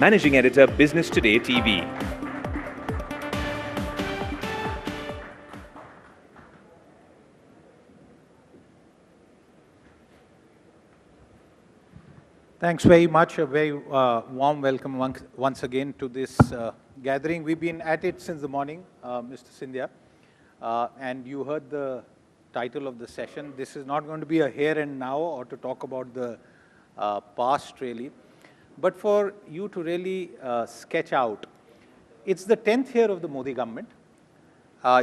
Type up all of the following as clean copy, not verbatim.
Managing Editor, Business Today TV. Thanks very much. A very warm welcome once again to this gathering. We've been at it since the morning, Mr. Scindia, and you heard the title of the session. This is not going to be a here and now or to talk about the past really, but for you to really sketch out. It's the 10th year of the Modi government.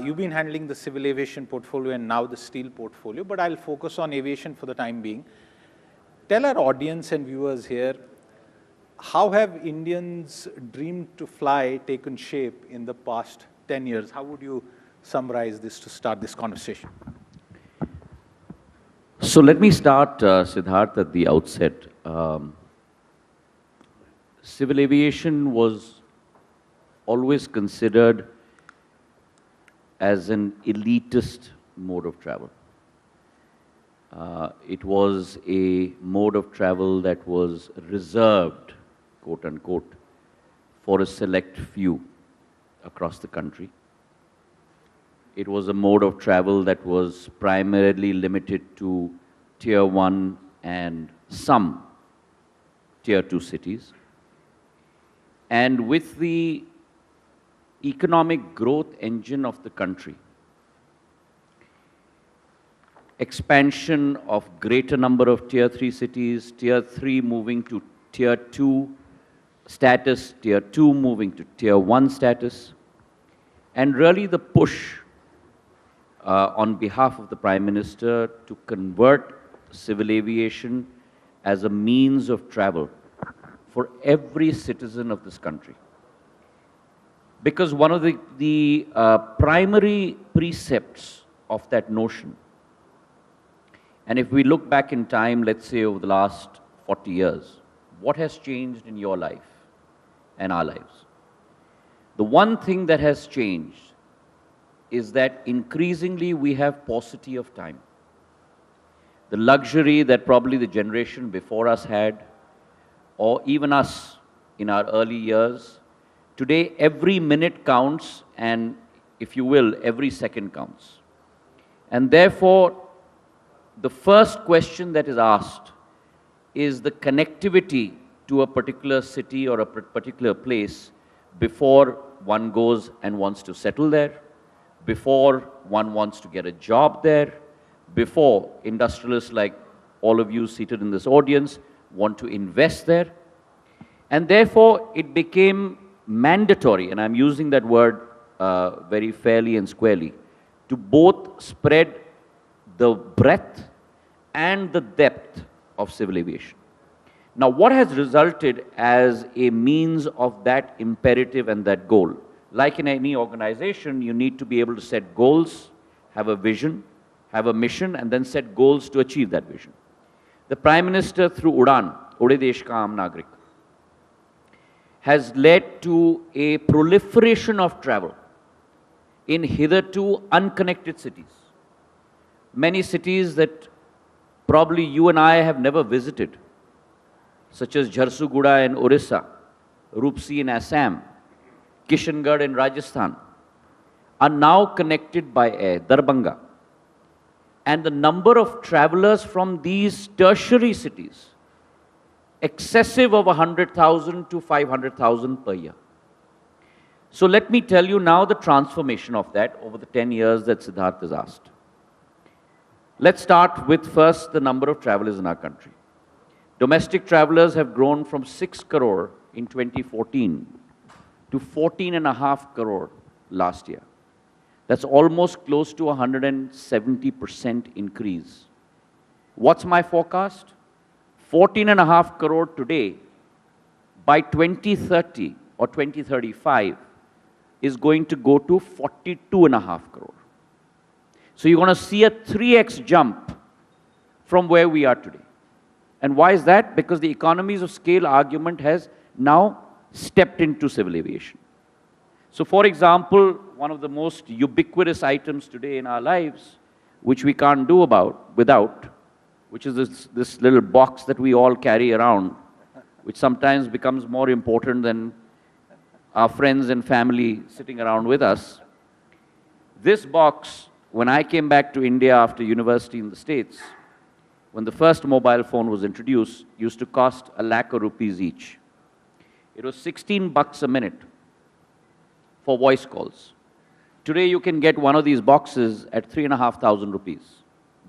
You've been handling the civil aviation portfolio and now the steel portfolio, but I'll focus on aviation for the time being. Tell our audience and viewers here, how have Indians' dream to fly taken shape in the past 10 years? How would you summarize this to start this conversation? So let me start, Siddharth, at the outset. Civil aviation was always considered as an elitist mode of travel. It was a mode of travel that was reserved, quote unquote, for a select few across the country. It was a mode of travel that was primarily limited to Tier 1 and some Tier 2 cities. And with the economic growth engine of the country, expansion of greater number of Tier 3 cities, Tier 3 moving to Tier 2 status, Tier 2 moving to Tier 1 status, and really the push on behalf of the Prime Minister to convert civil aviation as a means of travel for every citizen of this country. Because one of the primary precepts of that notion, and if we look back in time, let's say over the last 40 years, what has changed in your life and our lives? The one thing that has changed is that increasingly we have paucity of time. The luxury that probably the generation before us had, or even us in our early years, today every minute counts and, if you will, every second counts. And therefore, the first question that is asked is the connectivity to a particular city or a particular place before one goes and wants to settle there, before one wants to get a job there, before industrialists like all of you seated in this audience want to invest there. And therefore, it became mandatory, and I'm using that word very fairly and squarely, to both spread the breadth and the depth of civil aviation. Now, what has resulted as a means of that imperative and that goal? Like in any organization, you need to be able to set goals, have a vision, have a mission, and then set goals to achieve that vision. The Prime Minister, through Udan, Ude Desh Ka Aam Nagrik, has led to a proliferation of travel in hitherto unconnected cities. Many cities that probably you and I have never visited, such as Jharsuguda in Orissa, Rupsi in Assam, Kishangarh in Rajasthan, are now connected by air, Darbhanga. And the number of travelers from these tertiary cities, excessive of 100,000 to 500,000 per year. So let me tell you now the transformation of that over the 10 years that Siddharth has asked. Let's start with first the number of travelers in our country. Domestic travelers have grown from 6 crore in 2014 to 14.5 crore last year. That's almost close to 170% increase. What's my forecast? 14.5 crore today, by 2030 or 2035, is going to go to 42.5 crore. So you're going to see a 3x jump from where we are today. And why is that? Because the economies of scale argument has now stepped into civil aviation. So for example, one of the most ubiquitous items today in our lives, which we can't do without, which is this little box that we all carry around, which sometimes becomes more important than our friends and family sitting around with us. This box, when I came back to India after university in the States, when the first mobile phone was introduced, used to cost a lakh of rupees each. It was 16 bucks a minute for voice calls. Today you can get one of these boxes at 3,500 rupees.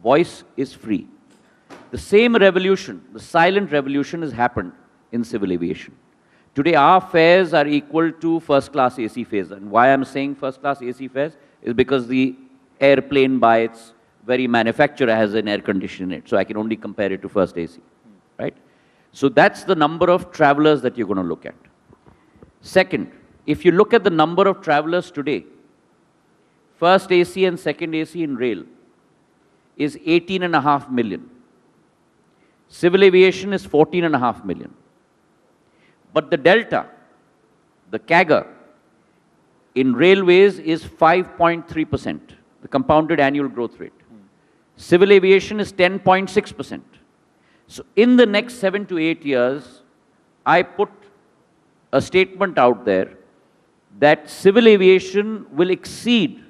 Voice is free. The same revolution, the silent revolution, has happened in civil aviation. Today our fares are equal to first-class AC fares. And why I'm saying first-class AC fares is because the airplane by its very manufacturer has an air conditioner in it. So I can only compare it to first AC, right? So that's the number of travelers that you're going to look at. Second, if you look at the number of travelers today, first AC and second AC in rail is 18.5 million. Civil aviation is 14.5 million. But the delta, the CAGR, in railways is 5.3%, the compounded annual growth rate. Civil aviation is 10.6%. So in the next 7 to 8 years, I put a statement out there that civil aviation will exceed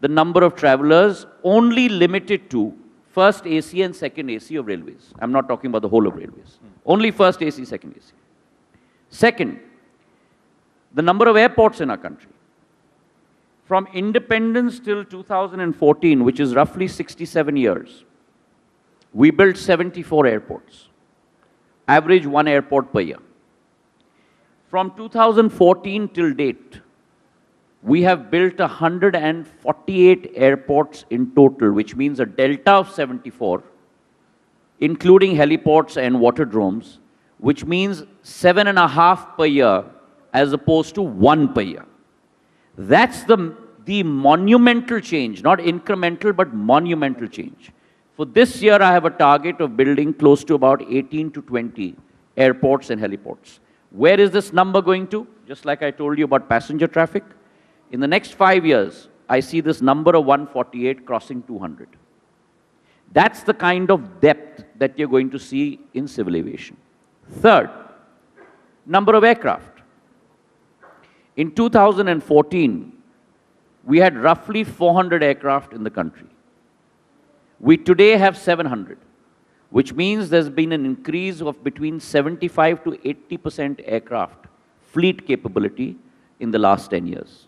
the number of travelers only limited to first AC and second AC of railways. I'm not talking about the whole of railways. Only first AC, second AC. Second, the number of airports in our country. From independence till 2014, which is roughly 67 years, we built 74 airports. Average one airport per year. From 2014 till date, we have built 148 airports in total, which means a delta of 74, including heliports and waterdromes, which means 7.5 per year as opposed to 1 per year. That's the monumental change, not incremental, but monumental change. For this year, I have a target of building close to about 18 to 20 airports and heliports. Where is this number going to? Just like I told you about passenger traffic. In the next 5 years, I see this number of 148 crossing 200. That's the kind of depth that you're going to see in civil aviation. Third, number of aircraft. In 2014, we had roughly 400 aircraft in the country. We today have 700, which means there's been an increase of between 75 to 80% aircraft fleet capability in the last 10 years.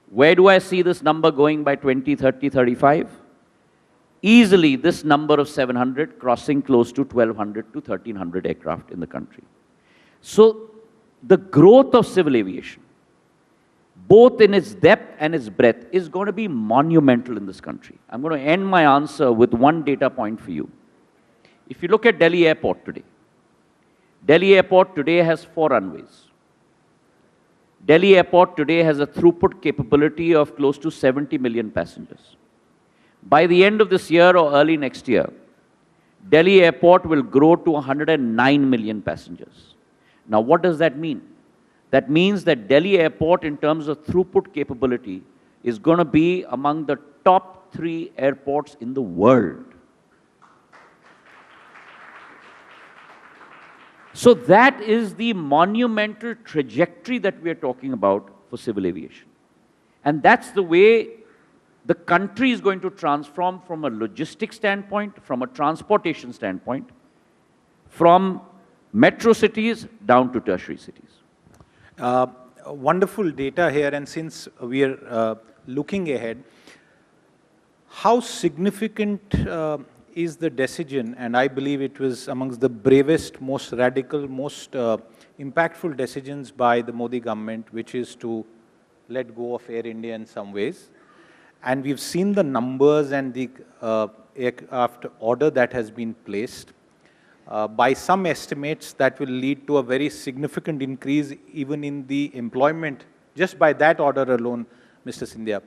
Where do I see this number going by 2030, 35? Easily this number of 700 crossing close to 1,200 to 1,300 aircraft in the country. So the growth of civil aviation, both in its depth and its breadth, is going to be monumental in this country. I'm going to end my answer with one data point for you. If you look at Delhi Airport today, Delhi Airport today has 4 runways. Delhi Airport today has a throughput capability of close to 70 million passengers. By the end of this year or early next year, Delhi Airport will grow to 109 million passengers. Now, what does that mean? That means that Delhi Airport, in terms of throughput capability, is going to be among the top 3 airports in the world. So that is the monumental trajectory that we are talking about for civil aviation. And that's the way the country is going to transform from a logistics standpoint, from a transportation standpoint, from metro cities down to tertiary cities. Wonderful data here, and since we are looking ahead, how significant is the decision, and I believe it was amongst the bravest, most radical, most impactful decisions by the Modi government, which is to let go of Air India in some ways. And we've seen the numbers and the aircraft order that has been placed. By some estimates, that will lead to a very significant increase even in the employment, just by that order alone, Mr. Scindia.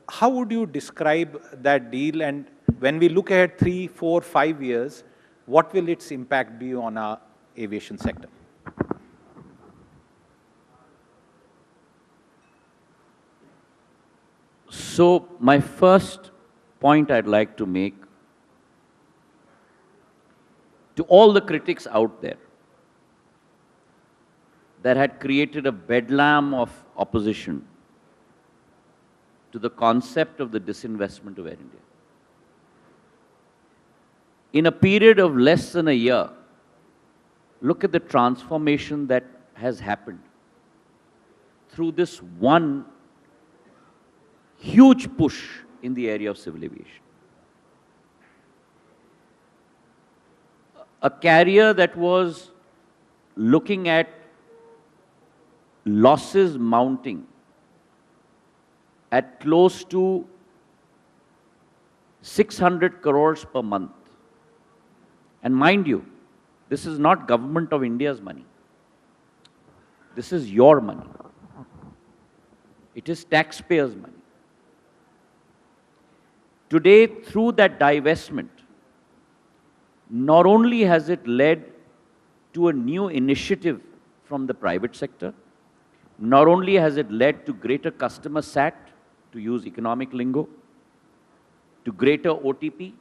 How would you describe that deal, and when we look ahead 3, 4, 5 years, what will its impact be on our aviation sector? So my first point I'd like to make to all the critics out there that had created a bedlam of opposition to the concept of the disinvestment of Air India. In a period of less than a year, look at the transformation that has happened through this one huge push in the area of civil aviation. A carrier that was looking at losses mounting at close to 600 crores per month. And mind you, this is not government of India's money. This is your money. It is taxpayers' money. Today, through that divestment, not only has it led to a new initiative from the private sector, not only has it led to greater customer sat, to use economic lingo, to greater OTP,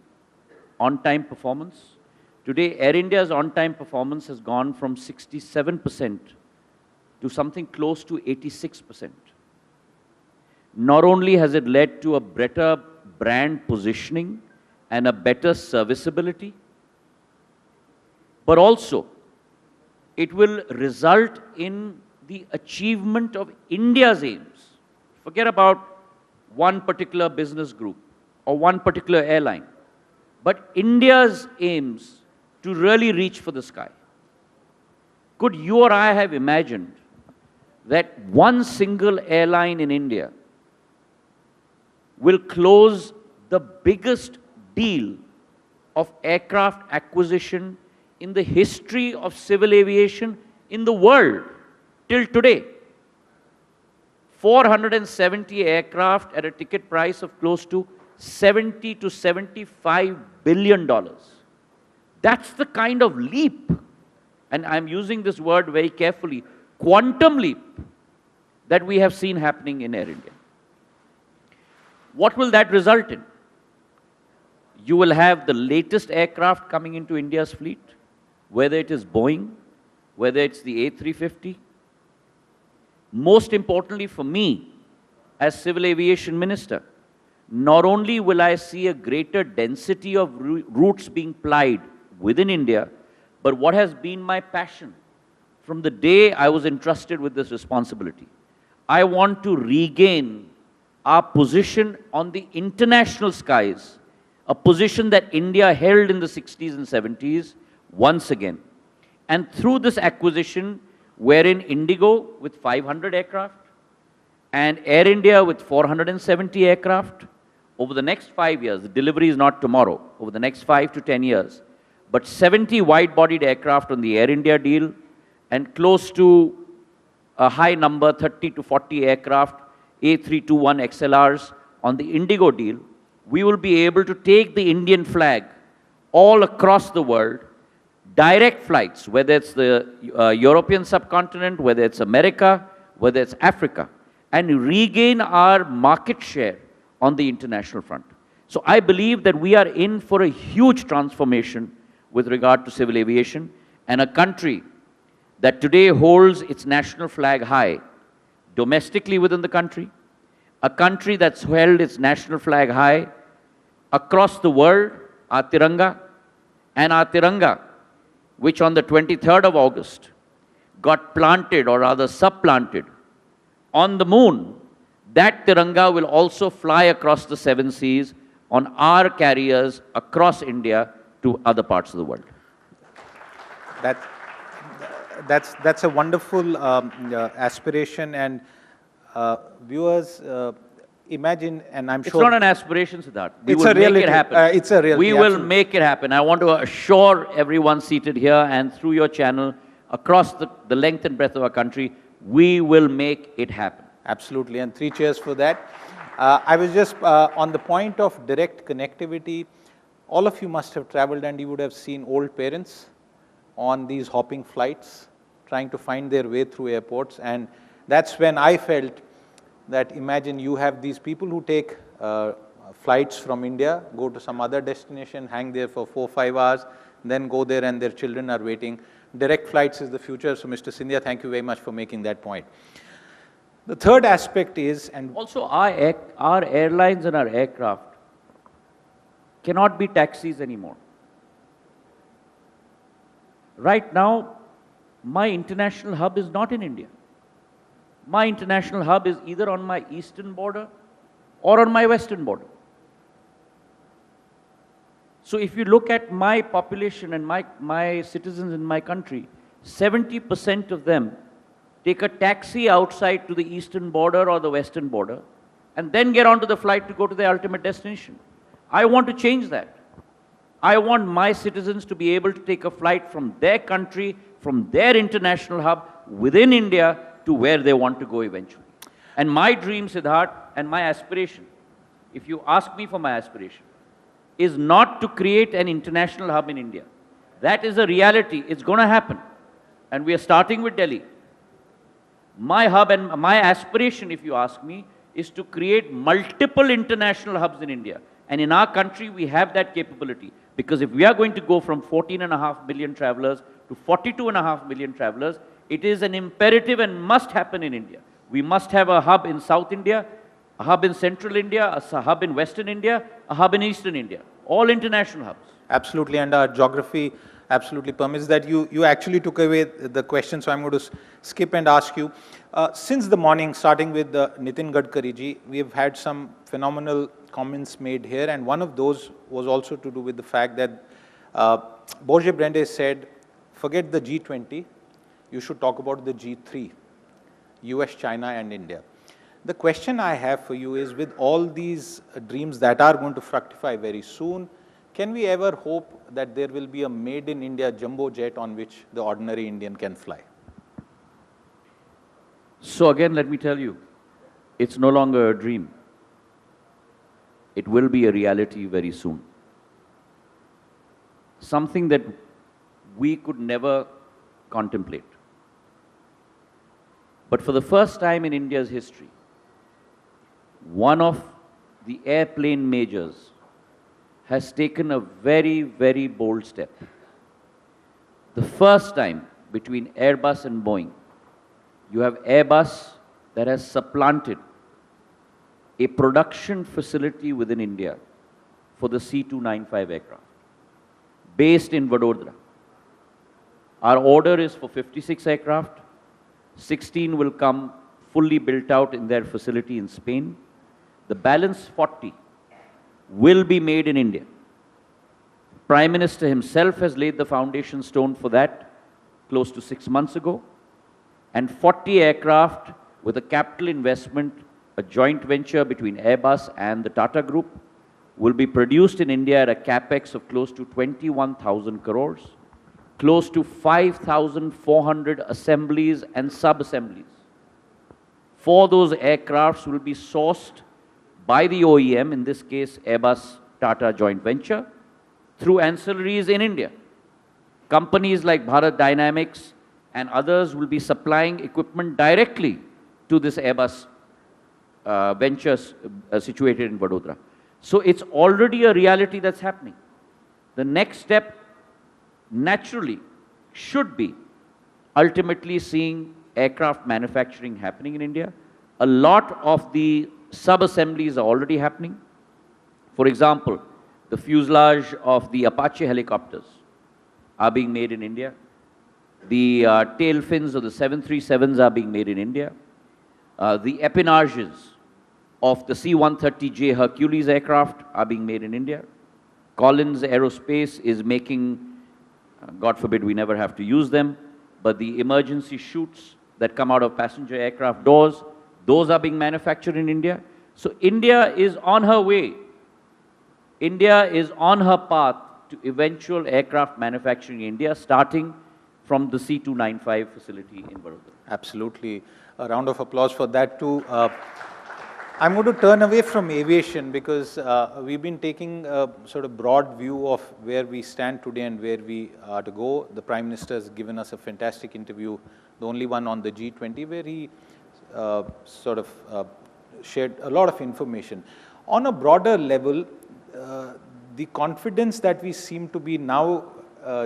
on-time performance. Today, Air India's on-time performance has gone from 67% to something close to 86%. Not only has it led to a better brand positioning and a better serviceability, but also it will result in the achievement of India's aims. Forget about one particular business group or one particular airline, but India's aims to really reach for the sky. Could you or I have imagined that one single airline in India will close the biggest deal of aircraft acquisition in the history of civil aviation in the world till today? 470 aircraft at a ticket price of close to $70 to $75 billion. That's the kind of leap, and I'm using this word very carefully, quantum leap, that we have seen happening in Air India. What will that result in? You will have the latest aircraft coming into India's fleet, whether it is Boeing, whether it's the A350. Most importantly for me, as Civil Aviation Minister, not only will I see a greater density of routes being plied within India, but what has been my passion from the day I was entrusted with this responsibility, I want to regain our position on the international skies, a position that India held in the 60s and 70s once again. And through this acquisition, wherein Indigo with 500 aircraft and Air India with 470 aircraft, over the next 5 years, the delivery is not tomorrow, over the next 5 to 10 years, but 70 wide-bodied aircraft on the Air India deal and close to a high number, 30 to 40 aircraft, A321 XLRs on the Indigo deal, we will be able to take the Indian flag all across the world, direct flights, whether it's the European subcontinent, whether it's America, whether it's Africa, and regain our market share on the international front. So I believe that we are in for a huge transformation with regard to civil aviation, and a country that today holds its national flag high domestically within the country, a country that's held its national flag high across the world, our Tiranga, and our Tiranga, which on the 23rd of August got planted, or rather supplanted, on the moon. That Tiranga will also fly across the 7 seas on our carriers across India to other parts of the world. That's a wonderful aspiration, and viewers, imagine, and I'm sure... It's not an aspiration, Siddharth. We will reality. Make it happen. It's a reality. We will make it happen. I want to assure everyone seated here and through your channel, across the length and breadth of our country, we will make it happen. Absolutely, and 3 cheers for that. I was just on the point of direct connectivity. All of you must have traveled and you would have seen old parents on these hopping flights trying to find their way through airports, and that's when I felt that, imagine you have these people who take flights from India, go to some other destination, hang there for 4 or 5 hours, then go there and their children are waiting. Direct flights is the future. So, Mr. Scindia, thank you very much for making that point. The third aspect is, and Also, our airlines and our aircraft cannot be taxis anymore. Right now, my international hub is not in India. My international hub is either on my eastern border or on my western border. So if you look at my population and my citizens in my country, 70% of them take a taxi outside to the eastern border or the western border, and then get onto the flight to go to their ultimate destination. I want to change that. I want my citizens to be able to take a flight from their country, from their international hub within India to where they want to go eventually. And my dream, Siddharth, and my aspiration, if you ask me for my aspiration, is not to create an international hub in India. That is a reality. It's going to happen. And we are starting with Delhi. My hub and my aspiration, if you ask me, is to create multiple international hubs in India. And in our country, we have that capability. Because if we are going to go from 14.5 million travelers to 42.5 million travelers, it is an imperative and must happen in India. We must have a hub in South India, a hub in Central India, a hub in Western India, a hub in Eastern India. All international hubs. absolutely, and our geography absolutely permits that. You actually took away the question, so I'm going to skip and ask you. Since the morning, starting with Nitin Gadkari ji, we have had some phenomenal comments made here, and one of those was also to do with the fact that Borge Brende said, forget the G20, you should talk about the G3, US, China and India. The question I have for you is, with all these dreams that are going to fructify very soon, can we ever hope that there will be a made in India jumbo jet on which the ordinary Indian can fly? So again, let me tell you, it's no longer a dream. It will be a reality very soon. Something that we could never contemplate. But for the first time in India's history, one of the airplane majors has taken a very, very bold step. The first time between Airbus and Boeing, you have Airbus that has supplanted a production facility within India for the C295 aircraft, based in Vadodara. Our order is for 56 aircraft. 16 will come fully built out in their facility in Spain. The balance 40 will be made in India. Prime Minister himself has laid the foundation stone for that close to 6 months ago. And 40 aircraft with a capital investment, a joint venture between Airbus and the Tata Group, will be produced in India at a capex of close to 21,000 crores, close to 5,400 assemblies and sub-assemblies. For those aircrafts will be sourced by the OEM, in this case Airbus Tata joint venture, through ancillaries in India. Companies like Bharat Dynamics and others will be supplying equipment directly to this Airbus ventures situated in Vadodara. So it's already a reality that's happening. The next step naturally should be ultimately seeing aircraft manufacturing happening in India. A lot of the sub-assemblies are already happening. For example, the fuselage of the Apache helicopters are being made in India. The tail fins of the 737s are being made in India. The empennage of the C-130J Hercules aircraft are being made in India. Collins Aerospace is making, God forbid we never have to use them, but the emergency chutes that come out of passenger aircraft doors, those are being manufactured in India. So India is on her way. India is on her path to eventual aircraft manufacturing in India, starting from the C295 facility in Vadodara. Absolutely. A round of applause for that too. I'm going to turn away from aviation because we've been taking a sort of broad view of where we stand today and where we are to go. The Prime Minister has given us a fantastic interview, the only one on the G20, where he shared a lot of information. On a broader level, the confidence that we seem to be now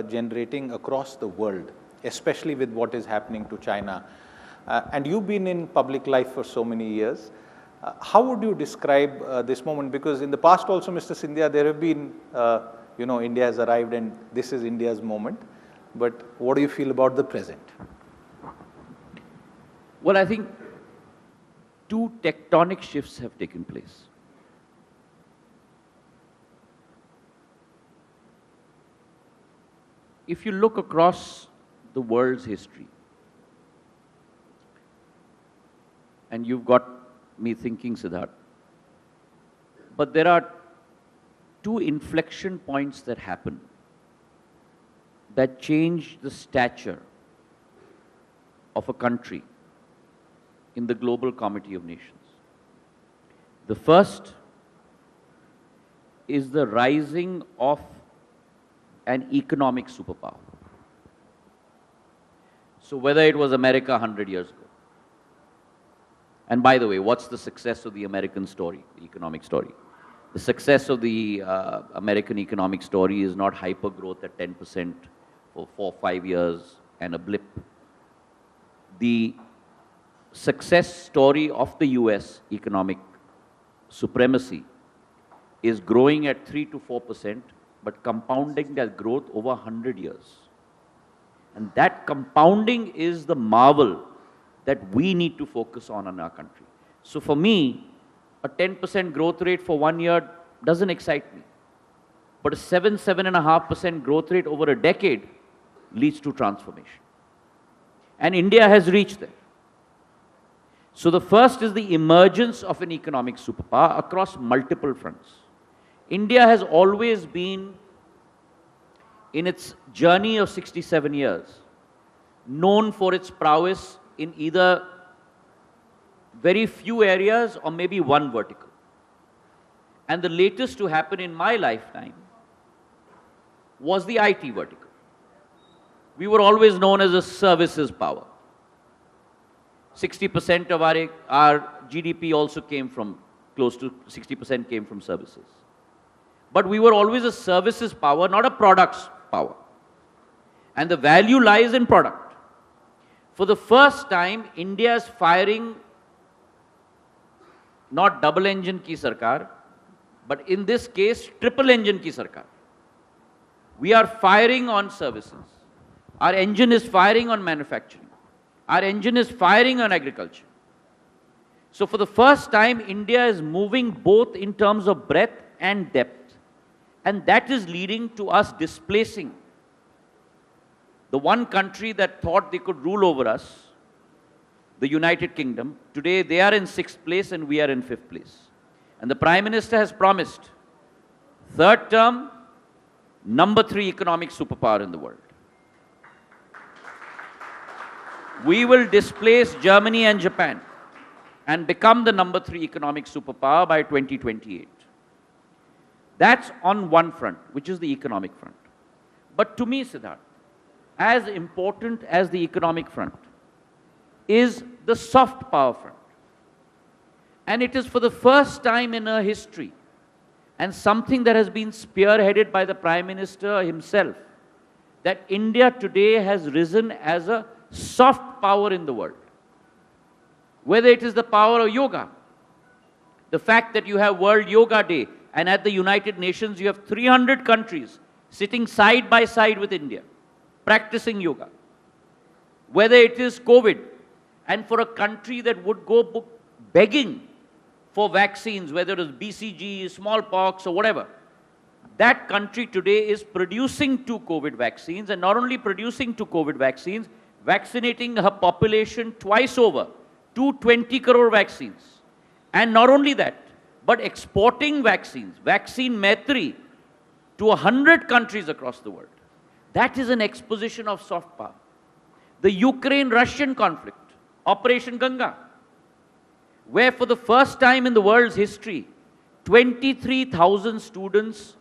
generating across the world, especially with what is happening to China. And you've been in public life for so many years. How would you describe this moment? Because in the past also, Mr. Scindia, there have been, India has arrived and this is India's moment. But what do you feel about the present? Well, I think two tectonic shifts have taken place. If you look across the world's history, and you've got me thinking, Siddharth, but there are two inflection points that happen that change the stature of a country in the global comity of nations. The first is the rising of an economic superpower. So whether it was America 100 years ago, and by the way, what's the success of the American story, the economic story? The success of the American economic story is not hyper growth at 10% for 4-5 years and a blip. The success story of the US economic supremacy is growing at 3 to 4%, but compounding that growth over 100 years. And that compounding is the marvel that we need to focus on in our country. So for me, a 10% growth rate for 1 year doesn't excite me. But a 7.5% growth rate over a decade leads to transformation. And India has reached there. So the first is the emergence of an economic superpower across multiple fronts. India has always been, in its journey of 67 years, known for its prowess in either very few areas or maybe one vertical. And the latest to happen in my lifetime was the IT vertical. We were always known as a services power. 60% of our GDP also came from, close to 60% came from services. But we were always a services power, not a products power. And the value lies in product. For the first time, India is firing not double engine ki sarkar, but in this case, triple engine ki sarkar. We are firing on services. Our engine is firing on manufacturing. Our engine is firing on agriculture. So for the first time, India is moving both in terms of breadth and depth. And that is leading to us displacing the one country that thought they could rule over us, the United Kingdom. Today they are in 6th place and we are in 5th place. And the Prime Minister has promised, third term, number 3 economic superpower in the world. We will displace Germany and Japan and become the number 3 economic superpower by 2028. That's on one front, which is the economic front. But to me, Siddharth, as important as the economic front is the soft power front. And it is for the first time in our history, and something that has been spearheaded by the Prime Minister himself, that India today has risen as a soft power in the world. Whether it is the power of yoga, the fact that you have World Yoga Day, and at the United Nations you have 300 countries sitting side by side with India, practicing yoga. Whether it is COVID, and for a country that would go begging for vaccines, whether it is BCG, smallpox or whatever, that country today is producing 2 COVID vaccines, and not only producing 2 COVID vaccines, vaccinating her population twice over, 220 crore vaccines. And not only that, but exporting vaccines, vaccine maitri, to 100 countries across the world. That is an exposition of soft power. The Ukraine-Russian conflict, Operation Ganga, where for the first time in the world's history, 23,000 students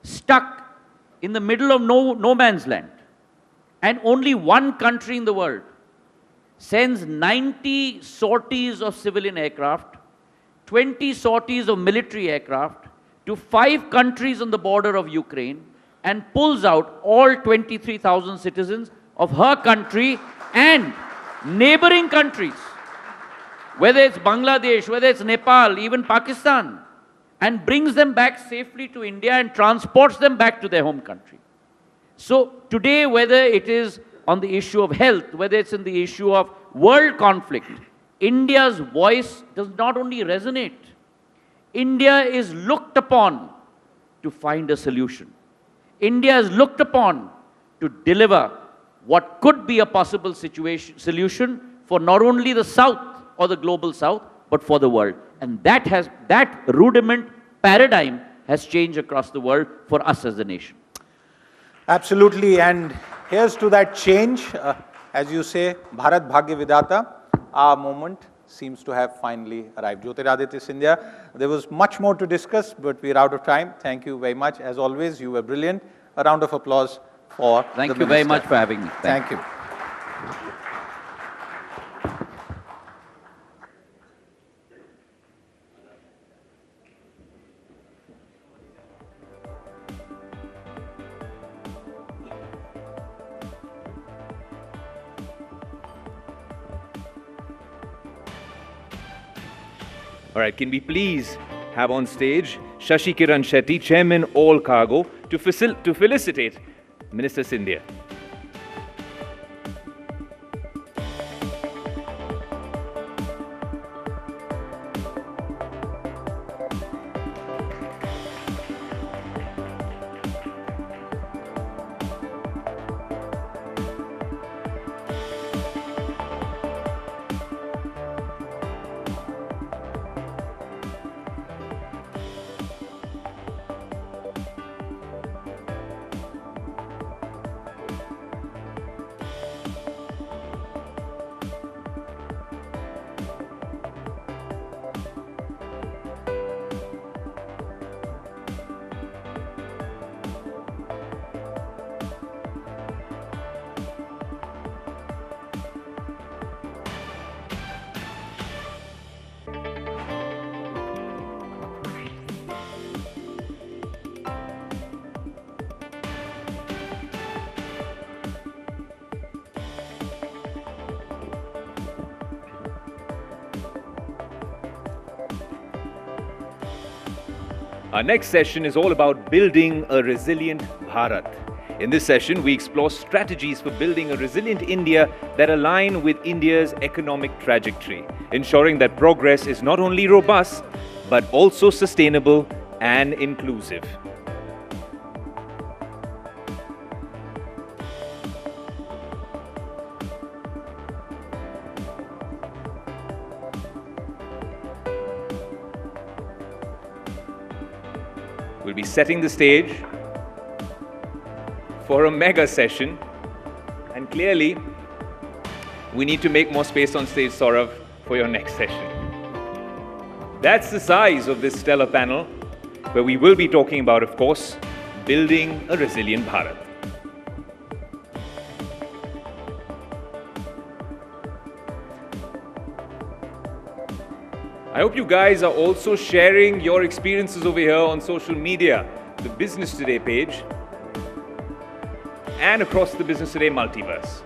stuck in the middle of no man's land. And only one country in the world sends 90 sorties of civilian aircraft, 20 sorties of military aircraft to 5 countries on the border of Ukraine and pulls out all 23,000 citizens of her country and neighboring countries, whether it's Bangladesh, whether it's Nepal, even Pakistan, and brings them back safely to India and transports them back to their home country. So today, whether it is on the issue of health, whether it's in the issue of world conflict, India's voice does not only resonate, India is looked upon to find a solution. India is looked upon to deliver what could be a possible solution for not only the South or the global South, but for the world. And that rudiment paradigm has changed across the world for us as a nation. Absolutely, and here's to that change. As you say, Bharat Bhagya Vidata, our moment seems to have finally arrived. Jyotiraditya Scindia, there was much more to discuss, but we're out of time. Thank you very much. As always, you were brilliant. A round of applause for Thank you very much for having me. Thank you. All right, can we please have on stage Shashi Kiran Shetty, Chairman All Cargo, to felicitate Minister Scindia. Our next session is all about building a resilient Bharat. In this session, we explore strategies for building a resilient India that align with India's economic trajectory, ensuring that progress is not only robust, but also sustainable and inclusive. We'll be setting the stage for a mega session, and clearly we need to make more space on stage, Saurav, for your next session. That's the size of this stellar panel, where we will be talking about, of course, building a resilient Bharat. I hope you guys are also sharing your experiences over here on social media, the Business Today page, and across the Business Today multiverse.